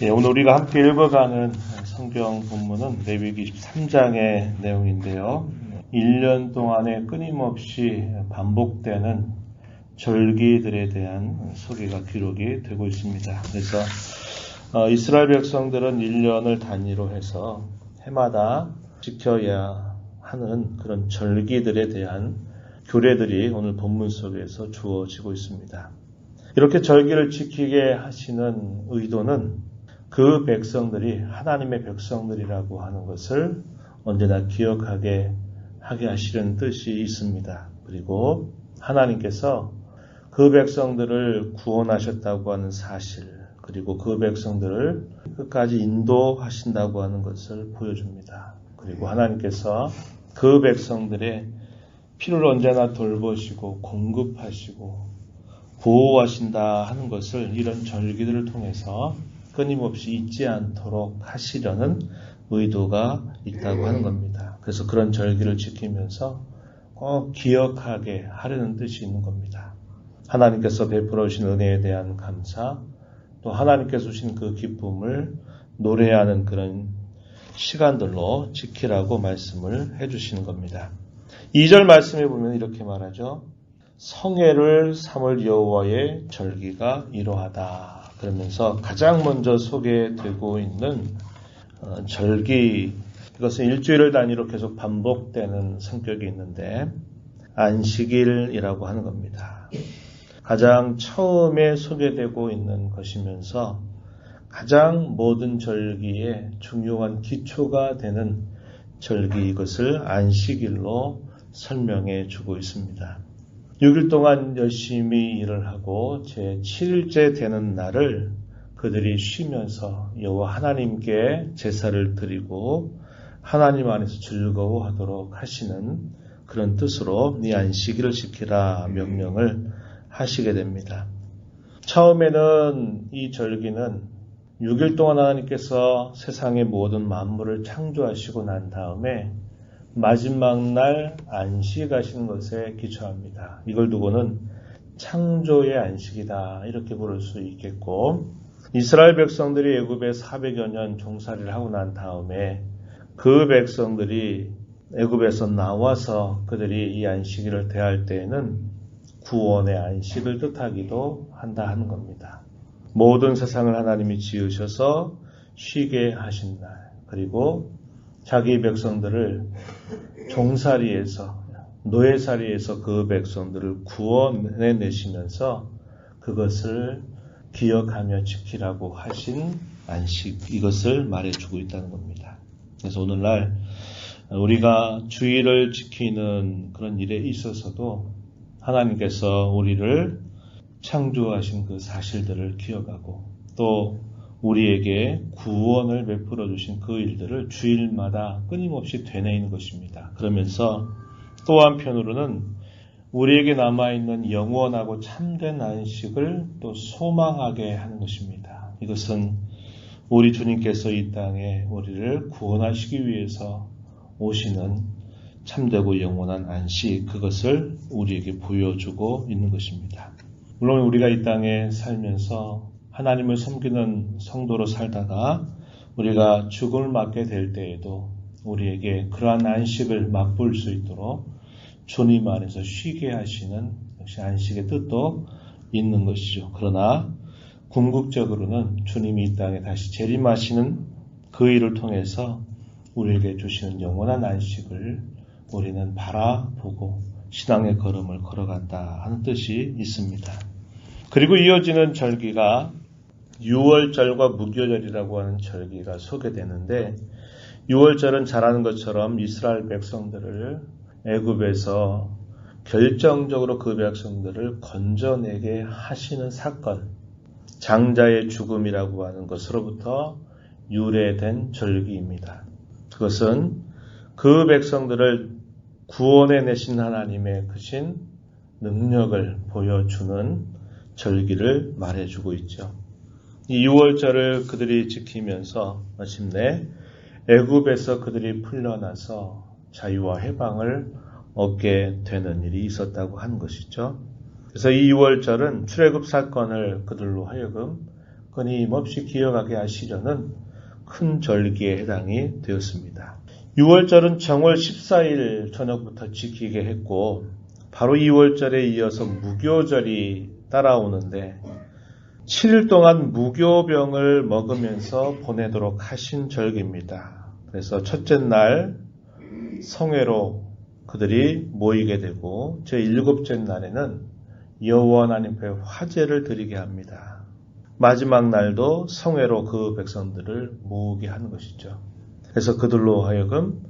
오늘 우리가 함께 읽어가는 성경 본문은 레위기 23장의 내용인데요. 1년 동안에 끊임없이 반복되는 절기들에 대한 소개가 기록이 되고 있습니다. 그래서 이스라엘 백성들은 1년을 단위로 해서 해마다 지켜야 하는 그런 절기들에 대한 규례들이 오늘 본문 속에서 주어지고 있습니다. 이렇게 절기를 지키게 하시는 의도는 그 백성들이 하나님의 백성들이라고 하는 것을 언제나 기억하게 하게 하시려는 뜻이 있습니다. 그리고 하나님께서 그 백성들을 구원하셨다고 하는 사실, 그리고 그 백성들을 끝까지 인도하신다고 하는 것을 보여줍니다. 그리고 하나님께서 그 백성들의 필요를 언제나 돌보시고 공급하시고 보호하신다 하는 것을 이런 절기들을 통해서 끊임없이 잊지 않도록 하시려는 의도가 있다고 하는 겁니다. 그래서 그런 절기를 지키면서 꼭 기억하게 하려는 뜻이 있는 겁니다. 하나님께서 베풀어 주신 은혜에 대한 감사, 또 하나님께서 주신 그 기쁨을 노래하는 그런 시간들로 지키라고 말씀을 해주시는 겁니다. 2절 말씀에 보면 이렇게 말하죠. 성회를 삼을 여호와의 절기가 이러하다. 그러면서 가장 먼저 소개되고 있는 절기, 이것은 일주일을 단위로 계속 반복되는 성격이 있는데 안식일이라고 하는 겁니다. 가장 처음에 소개되고 있는 것이면서 가장 모든 절기의 중요한 기초가 되는 절기, 이것을 안식일로 설명해 주고 있습니다. 6일 동안 열심히 일을 하고 제 7일째 되는 날을 그들이 쉬면서 여호와 하나님께 제사를 드리고 하나님 안에서 즐거워하도록 하시는 그런 뜻으로 이 안식일을 지키라 명령을 하시게 됩니다. 처음에는 이 절기는 6일 동안 하나님께서 세상의 모든 만물을 창조하시고 난 다음에 마지막 날 안식하시는 것에 기초합니다. 이걸 두고는 창조의 안식이다 이렇게 부를 수 있겠고, 이스라엘 백성들이 애굽에 400여 년 종살이를 하고 난 다음에 그 백성들이 애굽에서 나와서 그들이 이 안식일을 대할 때에는 구원의 안식을 뜻하기도 한다 하는 겁니다. 모든 세상을 하나님이 지으셔서 쉬게 하신 날, 그리고 자기 백성들을 종살이에서, 노예살이에서 그 백성들을 구원해 내시면서 그것을 기억하며 지키라고 하신 안식, 이것을 말해주고 있다는 겁니다. 그래서 오늘날 우리가 주일을 지키는 그런 일에 있어서도 하나님께서 우리를 창조하신 그 사실들을 기억하고 또 우리에게 구원을 베풀어 주신 그 일들을 주일마다 끊임없이 되뇌이는 것입니다. 그러면서 또 한편으로는 우리에게 남아있는 영원하고 참된 안식을 또 소망하게 하는 것입니다. 이것은 우리 주님께서 이 땅에 우리를 구원하시기 위해서 오시는 참되고 영원한 안식, 그것을 우리에게 보여주고 있는 것입니다. 물론 우리가 이 땅에 살면서 하나님을 섬기는 성도로 살다가 우리가 죽음을 맞게 될 때에도 우리에게 그러한 안식을 맛볼 수 있도록 주님 안에서 쉬게 하시는 역시 안식의 뜻도 있는 것이죠. 그러나 궁극적으로는 주님이 이 땅에 다시 재림하시는 그 일을 통해서 우리에게 주시는 영원한 안식을 우리는 바라보고 신앙의 걸음을 걸어간다 하는 뜻이 있습니다. 그리고 이어지는 절기가 유월절과 무교절이라고 하는 절기가 소개되는데, 유월절은 잘 아는 것처럼 이스라엘 백성들을 애굽에서 결정적으로 그 백성들을 건져내게 하시는 사건, 장자의 죽음이라고 하는 것으로부터 유래된 절기입니다. 그것은 그 백성들을 구원해 내신 하나님의 크신 능력을 보여주는 절기를 말해주고 있죠. 이 6월절을 그들이 지키면서 마침내 애굽에서 그들이 풀려나서 자유와 해방을 얻게 되는 일이 있었다고 하는 것이죠. 그래서 이 6월절은 출애굽 사건을 그들로 하여금 끊임없이 기억하게 하시려는 큰 절기에 해당이 되었습니다. 6월절은 정월 14일 저녁부터 지키게 했고 바로 2월절에 이어서 무교절이 따라오는데 7일 동안 무교병을 먹으면서 보내도록 하신 절기입니다. 그래서 첫째 날 성회로 그들이 모이게 되고 제7째 날에는 여호와 하나님 앞에 화제를 드리게 합니다. 마지막 날도 성회로 그 백성들을 모으게 하는 것이죠. 그래서 그들로 하여금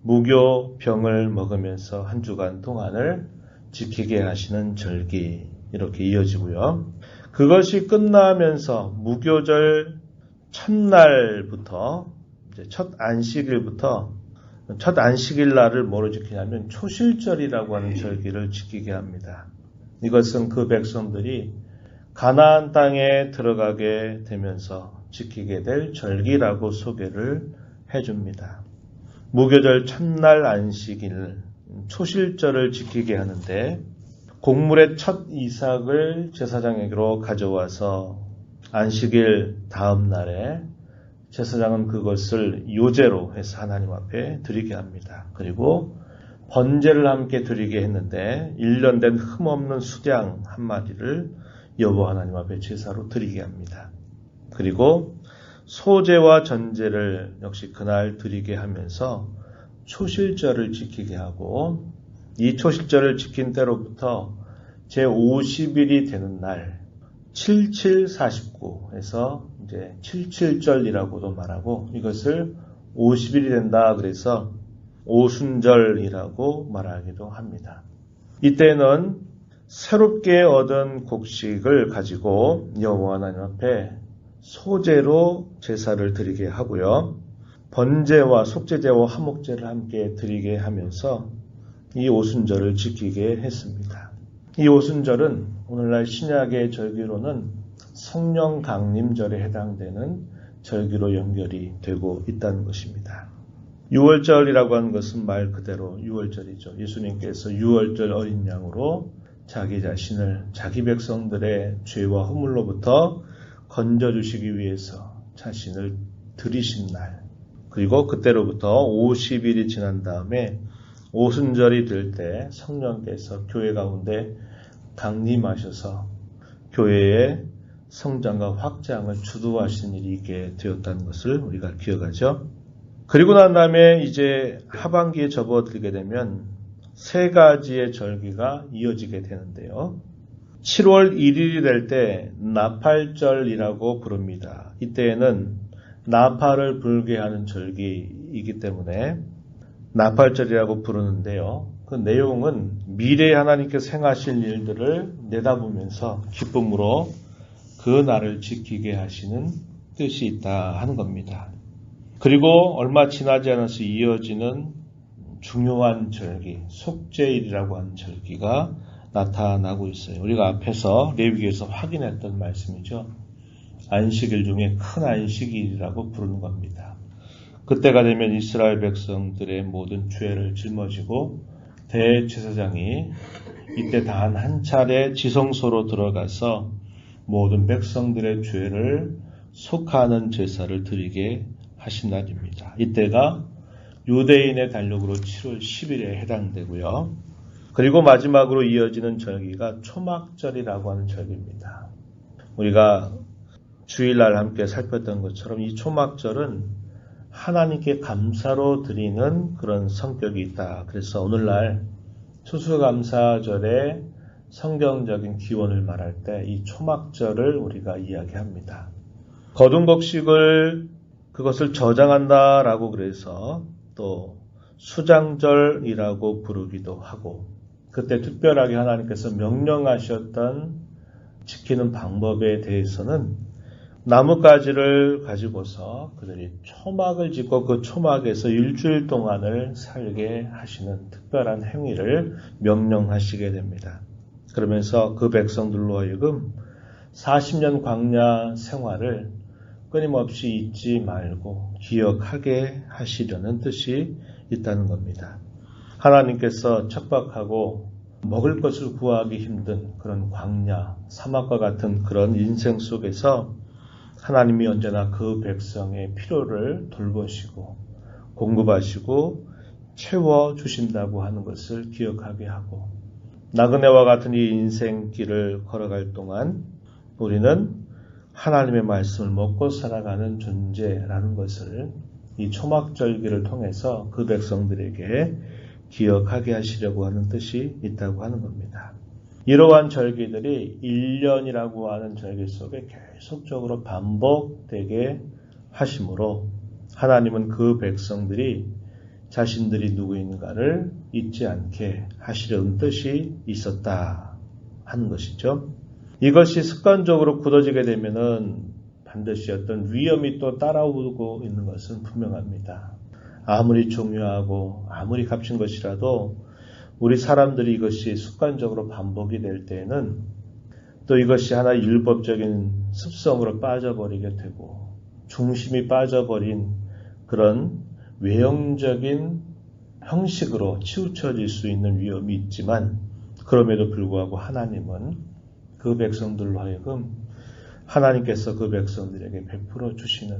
무교병을 먹으면서 한 주간 동안을 지키게 하시는 절기 이렇게 이어지고요. 그것이 끝나면서 무교절 첫날부터 첫 안식일부터 첫 안식일 날을 뭐로 지키냐면 초실절이라고 하는 절기를 지키게 합니다. 이것은 그 백성들이 가나안 땅에 들어가게 되면서 지키게 될 절기라고 소개를 해줍니다. 무교절 첫날 안식일 초실절을 지키게 하는데 곡물의 첫 이삭을 제사장에게로 가져와서 안식일 다음 날에 제사장은 그것을 요제로 해서 하나님 앞에 드리게 합니다. 그리고 번제를 함께 드리게 했는데 1년 된 흠없는 수양 한 마리를 여호와 하나님 앞에 제사로 드리게 합니다. 그리고 소제와 전제를 역시 그날 드리게 하면서 초실절을 지키게 하고 이 초실절을 지킨 때로부터 제50일이 되는 날 7749에서 이제 77절이라고도 말하고 이것을 50일이 된다 그래서 오순절이라고 말하기도 합니다. 이때는 새롭게 얻은 곡식을 가지고 여호와 하나님 앞에 소제로 제사를 드리게 하고요. 번제와 속제제와 화목제를 함께 드리게 하면서 이 오순절을 지키게 했습니다. 이 오순절은 오늘날 신약의 절기로는 성령 강림절에 해당되는 절기로 연결이 되고 있다는 것입니다. 6월절이라고 하는 것은 말 그대로 6월절이죠. 예수님께서 6월절 어린 양으로 자기 자신을 자기 백성들의 죄와 허물로부터 건져주시기 위해서 자신을 드리신 날, 그리고 그때로부터 50일이 지난 다음에 오순절이 될 때 성령께서 교회 가운데 강림하셔서 교회의 성장과 확장을 주도하신 일이 있게 되었다는 것을 우리가 기억하죠. 그리고 난 다음에 이제 하반기에 접어들게 되면 세 가지의 절기가 이어지게 되는데요. 7월 1일이 될 때 나팔절이라고 부릅니다. 이때에는 나팔을 불게 하는 절기이기 때문에 나팔절이라고 부르는데요. 그 내용은 미래에 하나님께서 행하실 일들을 내다보면서 기쁨으로 그 날을 지키게 하시는 뜻이 있다 하는 겁니다. 그리고 얼마 지나지 않아서 이어지는 중요한 절기, 속죄일이라고 하는 절기가 나타나고 있어요. 우리가 앞에서 레위기에서 확인했던 말씀이죠. 안식일 중에 큰 안식일이라고 부르는 겁니다. 그때가 되면 이스라엘 백성들의 모든 죄를 짊어지고 대제사장이 이때 단 한 차례 지성소로 들어가서 모든 백성들의 죄를 속하는 제사를 드리게 하신 날입니다. 이때가 유대인의 달력으로 7월 10일에 해당되고요. 그리고 마지막으로 이어지는 절기가 초막절이라고 하는 절기입니다. 우리가 주일날 함께 살폈던 것처럼 이 초막절은 하나님께 감사로 드리는 그런 성격이 있다. 그래서 오늘날 추수감사절의 성경적인 기원을 말할 때 이 초막절을 우리가 이야기합니다. 거둔 곡식을 그것을 저장한다라고 그래서 또 수장절이라고 부르기도 하고 그때 특별하게 하나님께서 명령하셨던 지키는 방법에 대해서는 나뭇가지를 가지고서 그들이 초막을 짓고 그 초막에서 일주일 동안을 살게 하시는 특별한 행위를 명령하시게 됩니다. 그러면서 그 백성들로 하여금 40년 광야 생활을 끊임없이 잊지 말고 기억하게 하시려는 뜻이 있다는 겁니다. 하나님께서 척박하고 먹을 것을 구하기 힘든 그런 광야, 사막과 같은 그런 인생 속에서 하나님이 언제나 그 백성의 필요를 돌보시고 공급하시고 채워주신다고 하는 것을 기억하게 하고 나그네와 같은 이 인생길을 걸어갈 동안 우리는 하나님의 말씀을 먹고 살아가는 존재라는 것을 이 초막절기를 통해서 그 백성들에게 기억하게 하시려고 하는 뜻이 있다고 하는 겁니다. 이러한 절기들이 1년이라고 하는 절기 속에 계속적으로 반복되게 하심으로 하나님은 그 백성들이 자신들이 누구인가를 잊지 않게 하시려는 뜻이 있었다 하는 것이죠. 이것이 습관적으로 굳어지게 되면은 반드시 어떤 위험이 또 따라오고 있는 것은 분명합니다. 아무리 중요하고 아무리 값진 것이라도 우리 사람들이 이것이 습관적으로 반복이 될 때에는 또 이것이 하나의 율법적인 습성으로 빠져버리게 되고 중심이 빠져버린 그런 외형적인 형식으로 치우쳐질 수 있는 위험이 있지만 그럼에도 불구하고 하나님은 그 백성들로 하여금 하나님께서 그 백성들에게 베풀어 주시는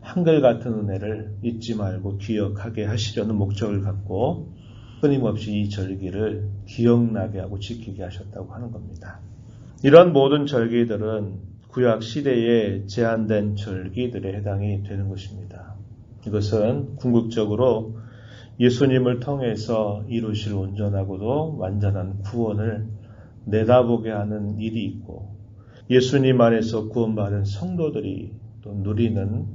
한결같은 은혜를 잊지 말고 기억하게 하시려는 목적을 갖고 끊임없이 이 절기를 기억나게 하고 지키게 하셨다고 하는 겁니다. 이런 모든 절기들은 구약 시대에 제한된 절기들에 해당이 되는 것입니다. 이것은 궁극적으로 예수님을 통해서 이루실 온전하고도 완전한 구원을 내다보게 하는 일이 있고 예수님 안에서 구원받은 성도들이 또 누리는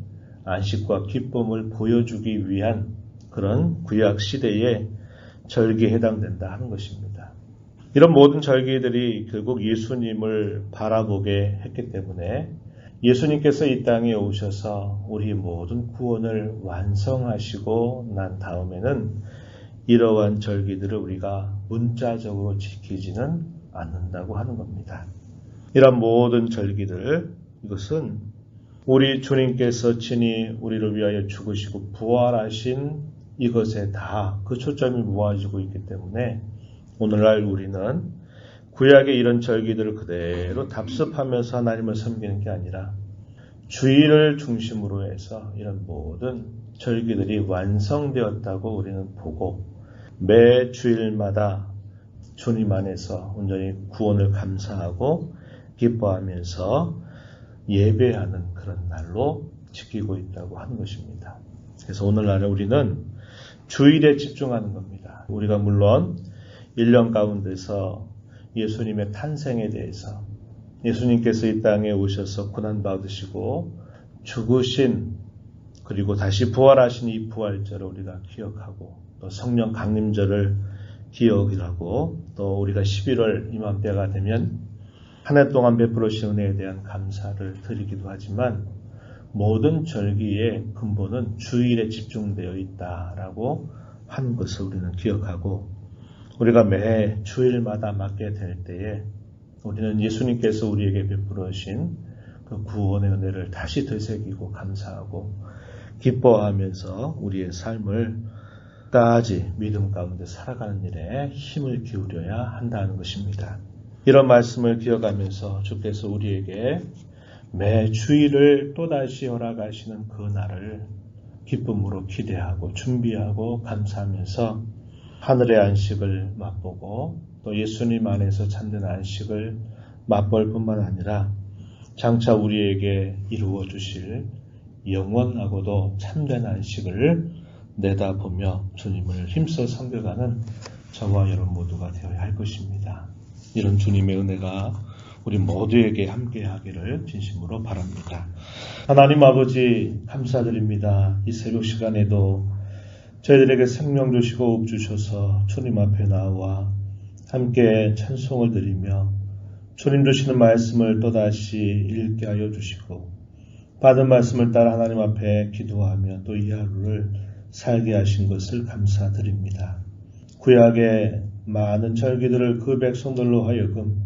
안식과 기쁨을 보여주기 위한 그런 구약 시대의 절기에 해당된다 하는 것입니다. 이런 모든 절기들이 결국 예수님을 바라보게 했기 때문에 예수님께서 이 땅에 오셔서 우리 모든 구원을 완성하시고 난 다음에는 이러한 절기들을 우리가 문자적으로 지키지는 않는다고 하는 겁니다. 이런 모든 절기들, 이것은 우리 주님께서 친히 우리를 위하여 죽으시고 부활하신 이것에 다 그 초점이 모아지고 있기 때문에 오늘날 우리는 구약의 이런 절기들을 그대로 답습하면서 하나님을 섬기는 게 아니라 주일을 중심으로 해서 이런 모든 절기들이 완성되었다고 우리는 보고 매 주일마다 주님 안에서 온전히 구원을 감사하고 기뻐하면서 예배하는 그런 날로 지키고 있다고 하는 것입니다. 그래서 오늘날에 우리는 주일에 집중하는 겁니다. 우리가 물론 1년 가운데서 예수님의 탄생에 대해서 예수님께서 이 땅에 오셔서 고난받으시고 죽으신 그리고 다시 부활하신 이 부활절을 우리가 기억하고 또 성령 강림절을 기억하고 또 우리가 11월 이맘때가 되면 한 해 동안 베풀으신 은혜에 대한 감사를 드리기도 하지만 모든 절기의 근본은 주일에 집중되어 있다라고 하는 것을 우리는 기억하고 우리가 매 주일마다 맞게 될 때에 우리는 예수님께서 우리에게 베풀으신 그 구원의 은혜를 다시 되새기고 감사하고 기뻐하면서 우리의 삶을 끝까지 믿음 가운데 살아가는 일에 힘을 기울여야 한다는 것입니다. 이런 말씀을 기억하면서 주께서 우리에게 매 주일을 또다시 허락하시는 그 날을 기쁨으로 기대하고 준비하고 감사하면서 하늘의 안식을 맛보고 또 예수님 안에서 참된 안식을 맛볼 뿐만 아니라 장차 우리에게 이루어 주실 영원하고도 참된 안식을 내다보며 주님을 힘써 섬겨가는 저와 여러분 모두가 되어야 할 것입니다. 이런 주님의 은혜가 우리 모두에게 함께하기를 진심으로 바랍니다. 하나님 아버지 감사드립니다. 이 새벽 시간에도 저희들에게 생명 주시고 업 주셔서 주님 앞에 나와 함께 찬송을 드리며 주님 주시는 말씀을 또다시 읽게 하여 주시고 받은 말씀을 따라 하나님 앞에 기도하며 또 이 하루를 살게 하신 것을 감사드립니다. 구약의 많은 절기들을 그 백성들로 하여금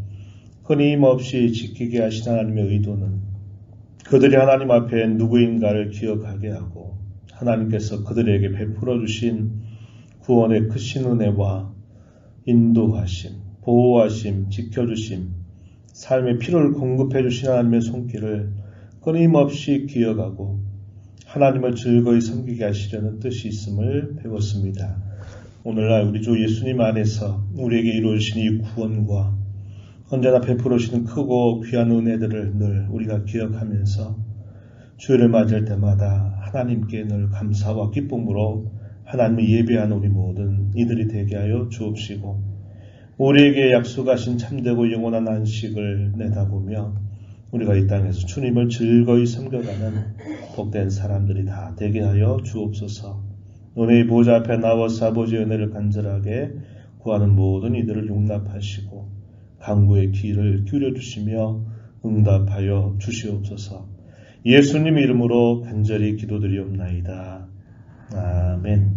끊임없이 지키게 하신 하나님의 의도는 그들이 하나님 앞에 누구인가를 기억하게 하고 하나님께서 그들에게 베풀어 주신 구원의 크신 은혜와 인도하심, 보호하심, 지켜주심, 삶의 필요를 공급해 주신 하나님의 손길을 끊임없이 기억하고 하나님을 즐거이 섬기게 하시려는 뜻이 있음을 배웠습니다. 오늘날 우리 주 예수님 안에서 우리에게 이루어지신 이 구원과 언제나 베풀어 주시는 크고 귀한 은혜들을 늘 우리가 기억하면서 주일을 맞을 때마다 하나님께 늘 감사와 기쁨으로 하나님을 예배하는 우리 모든 이들이 되게 하여 주옵시고 우리에게 약속하신 참되고 영원한 안식을 내다보며 우리가 이 땅에서 주님을 즐거이 섬겨가는 복된 사람들이 다 되게 하여 주옵소서. 너의 보좌 앞에 나와서 아버지의 은혜를 간절하게 구하는 모든 이들을 용납하시고 간구의 귀를 기울여 주시며 응답하여 주시옵소서. 예수님 이름으로 간절히 기도드리옵나이다. 아멘.